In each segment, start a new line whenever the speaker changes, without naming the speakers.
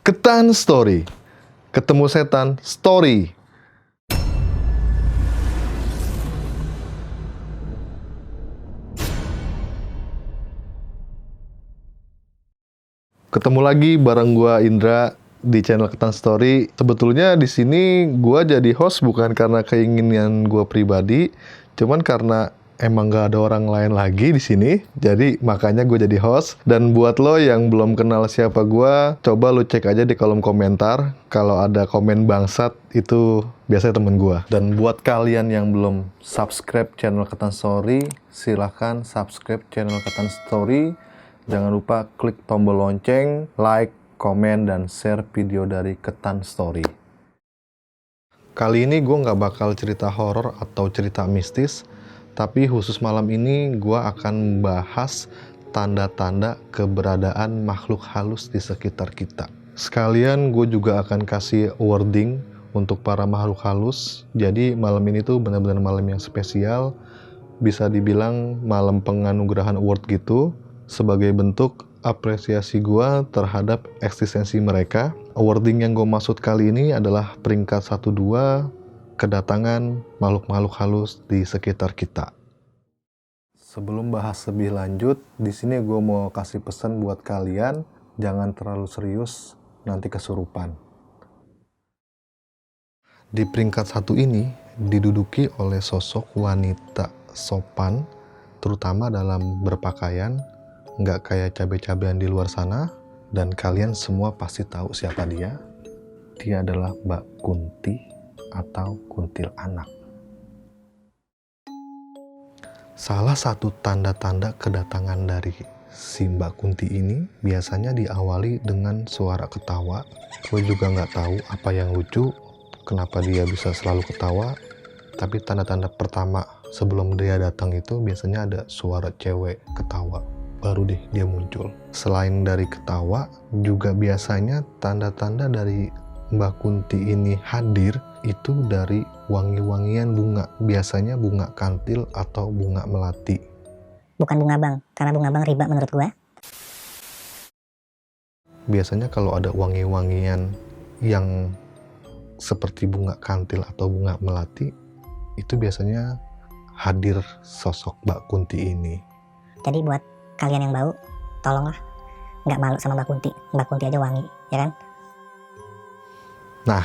Ketan Story. Ketemu setan story. Ketemu lagi bareng gua Indra di channel Ketan Story. Sebetulnya di sini gua jadi host bukan karena keinginan gua pribadi, cuman karena emang gak ada orang lain lagi di sini. Jadi makanya gue jadi host. Dan buat lo yang belum kenal siapa gua, coba lo cek aja di kolom komentar. Kalau ada komen bangsat itu biasanya temen gua. Dan buat kalian yang belum subscribe channel Ketan Story, silahkan subscribe channel Ketan Story. Jangan lupa klik tombol lonceng, like, komen, dan share video dari Ketan Story. Kali ini gue nggak bakal cerita horor atau cerita mistis, tapi khusus malam ini gue akan membahas tanda-tanda keberadaan makhluk halus di sekitar kita. Sekalian gue juga akan kasih wording untuk para makhluk halus. Jadi malam ini tuh benar-benar malam yang spesial, bisa dibilang malam penganugerahan award gitu. Sebagai bentuk apresiasi gue terhadap eksistensi mereka. Awarding yang gue maksud kali ini adalah peringkat 1-2 kedatangan makhluk-makhluk halus di sekitar kita. Sebelum bahas lebih lanjut, di sini gue mau kasih pesan buat kalian, jangan terlalu serius, nanti kesurupan. Di peringkat 1 ini diduduki oleh sosok wanita sopan, terutama dalam berpakaian, nggak kayak cabai-cabean di luar sana, dan kalian semua pasti tahu siapa dia. Dia adalah Mbak Kunti atau kuntilanak. Salah satu tanda-tanda kedatangan dari si Mbak Kunti ini biasanya diawali dengan suara ketawa. Gue juga nggak tahu apa yang lucu, kenapa dia bisa selalu ketawa. Tapi tanda-tanda pertama sebelum dia datang itu biasanya ada suara cewek ketawa. Baru deh dia muncul. Selain dari ketawa, juga biasanya tanda-tanda dari Mbak Kunti ini hadir itu dari wangi-wangian bunga. Biasanya bunga kantil atau bunga melati.
Bukan bunga bang, karena bunga bang riba menurut gua.
Biasanya kalau ada wangi-wangian yang seperti bunga kantil atau bunga melati, itu biasanya hadir sosok Mbak Kunti ini.
Jadi buat kalian yang bau, tolonglah nggak malu sama Mbak Kunti. Mbak Kunti aja wangi, ya kan?
Nah,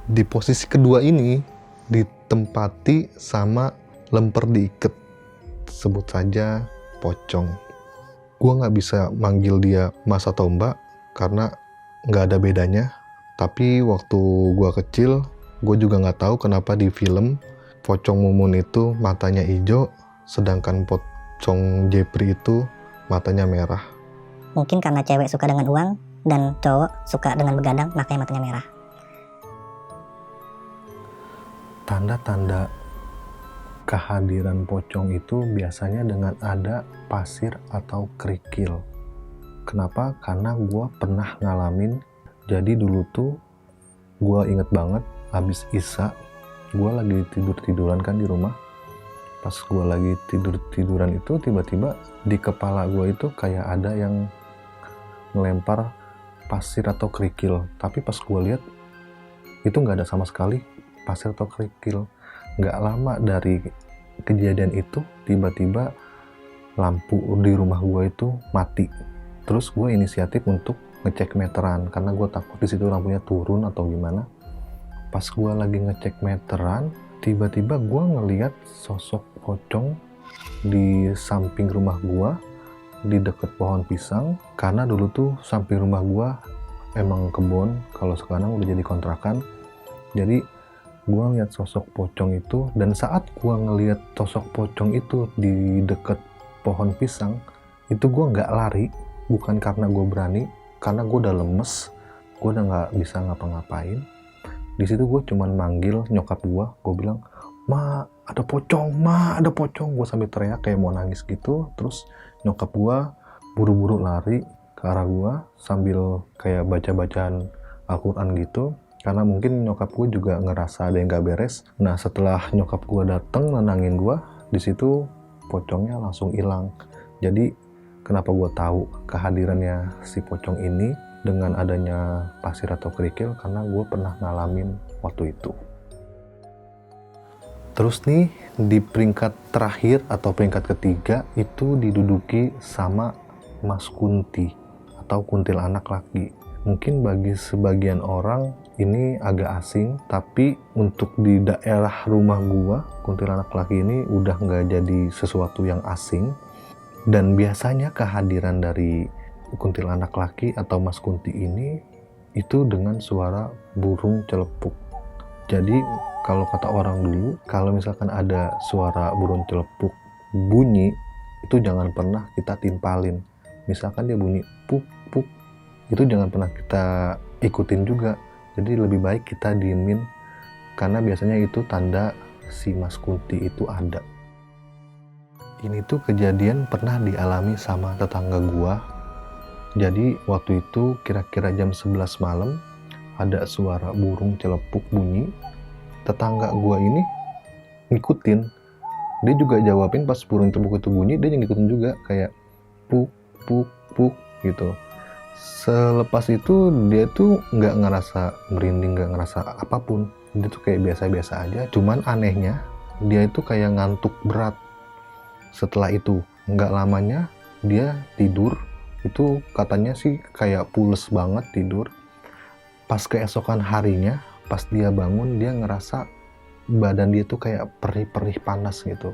di posisi kedua ini ditempati sama lemper diikat, sebut saja pocong. Gua nggak bisa manggil dia mas atau mbak karena nggak ada bedanya. Tapi waktu gua kecil, gue juga nggak tahu kenapa di film pocong Mumun itu matanya hijau, sedangkan pocong Jepri itu matanya merah.
Mungkin karena cewek suka dengan uang dan cowok suka dengan begadang, makanya matanya merah.
Tanda-tanda kehadiran pocong itu biasanya dengan ada pasir atau kerikil. Kenapa? Karena gue pernah ngalamin. Jadi dulu tuh gue inget banget habis Isya, gue lagi tiduran kan di rumah. Pas gue lagi tiduran itu tiba-tiba di kepala gue itu kayak ada yang ngelempar pasir atau kerikil. Tapi pas gue lihat itu nggak ada sama sekali pasir atau kerikil. Nggak lama dari kejadian itu tiba-tiba lampu di rumah gue itu mati. Terus gue inisiatif untuk ngecek meteran karena gue takut di situ lampunya turun atau gimana. Pas gue lagi ngecek meteran, tiba-tiba gue ngeliat sosok pocong di samping rumah gue, di deket pohon pisang. Karena dulu tuh samping rumah gue emang kebun, kalau sekarang udah jadi kontrakan. Jadi gue ngeliat sosok pocong itu, dan saat gue ngeliat sosok pocong itu di deket pohon pisang, itu gue nggak lari, bukan karena gue berani, karena gue udah lemes, gue udah nggak bisa ngapa-ngapain. Di situ gue cuman manggil nyokap gue bilang, "Ma, ada pocong, ma, ada pocong." Gue sambil teriak kayak mau nangis gitu. Terus nyokap gue buru-buru lari ke arah gue sambil kayak baca-bacaan Al-Quran gitu. Karena mungkin nyokap gue juga ngerasa ada yang gak beres. Nah, setelah nyokap gue dateng nenangin gue, di situ pocongnya langsung hilang. Jadi kenapa gue tahu kehadirannya si pocong ini? dengan adanya pasir atau kerikil karena gue pernah ngalamin waktu itu. Terus nih di peringkat terakhir atau peringkat ketiga itu diduduki sama Mas Kunti atau kuntilanak laki. Mungkin bagi sebagian orang ini agak asing, tapi untuk di daerah rumah gua, kuntilanak laki ini udah nggak jadi sesuatu yang asing. Dan biasanya kehadiran dari kuntilanak laki atau Mas Kunti ini itu dengan suara burung celepuk. Jadi kalau kata orang dulu, kalau misalkan ada suara burung celepuk bunyi, itu jangan pernah kita timpalin. Misalkan dia bunyi puk puk, itu jangan pernah kita ikutin juga. Jadi lebih baik kita diemin, karena biasanya itu tanda si Mas Kunti itu ada. Ini tuh kejadian pernah dialami sama tetangga gua. Jadi waktu itu kira-kira jam 11 malam ada suara burung celepuk bunyi. Tetangga gua ini ngikutin. Dia juga jawabin pas burung celepuk itu bunyi, dia ngikutin juga kayak puk puk puk gitu. Selepas itu dia tuh nggak ngerasa merinding, nggak ngerasa apapun. Dia tuh kayak biasa-biasa aja. Cuman anehnya dia itu kayak ngantuk berat. Setelah itu nggak lamanya dia tidur, itu katanya sih kayak pules banget tidur. Pas keesokan harinya, pas dia bangun, dia ngerasa badan dia tuh kayak perih-perih panas gitu.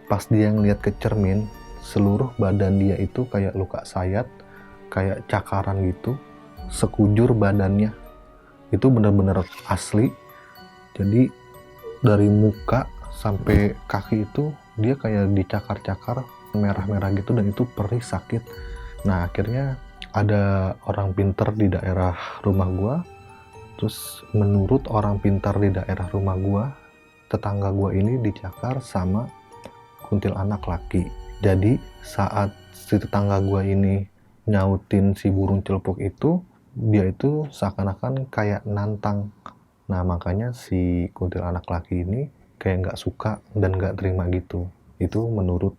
Pas dia ngeliat ke cermin, seluruh badan dia itu kayak luka sayat, kayak cakaran gitu, sekujur badannya. Itu bener-bener asli. Jadi dari muka sampai kaki itu dia kayak dicakar-cakar merah-merah gitu, dan itu perih sakit. Nah akhirnya ada orang pintar di daerah rumah gua. Terus menurut orang pintar di daerah rumah gua, tetangga gua ini dicakar sama kuntilanak laki. Jadi saat si tetangga gua ini nyautin si burung celepuk itu, dia itu seakan-akan kayak nantang. Nah makanya si kuntilanak laki ini kayak nggak suka dan nggak terima gitu. Itu menurut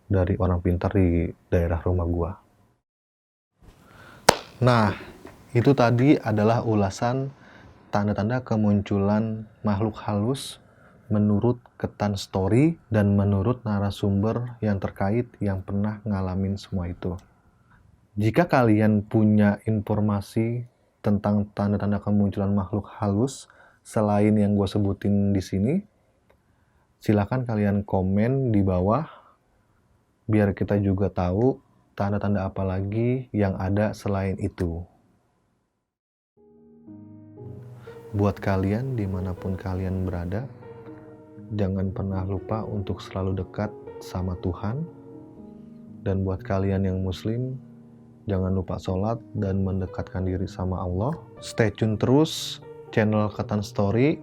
dari orang pintar di daerah rumah gua. Nah, itu tadi adalah ulasan tanda-tanda kemunculan makhluk halus menurut Ketan Story dan menurut narasumber yang terkait yang pernah ngalamin semua itu. Jika kalian punya informasi tentang tanda-tanda kemunculan makhluk halus selain yang gue sebutin di sini, silakan kalian komen di bawah biar kita juga tahu tanda-tanda apa lagi yang ada selain itu. Buat kalian dimanapun kalian berada, jangan pernah lupa untuk selalu dekat sama Tuhan. Dan buat kalian yang muslim, jangan lupa sholat dan mendekatkan diri sama Allah. Stay tune terus channel Ketan Story.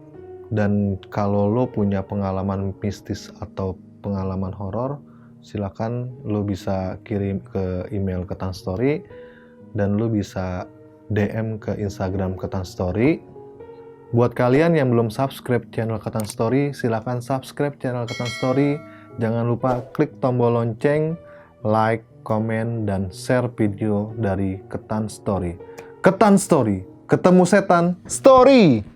Dan kalau lo punya pengalaman mistis atau pengalaman horor, silakan lo bisa kirim ke email Ketan Story, dan lo bisa DM ke Instagram Ketan Story. Buat kalian yang belum subscribe channel Ketan Story, silakan subscribe channel Ketan Story. Jangan lupa klik tombol lonceng, like, komen, dan share video dari Ketan Story. Ketan Story, ketemu setan, story!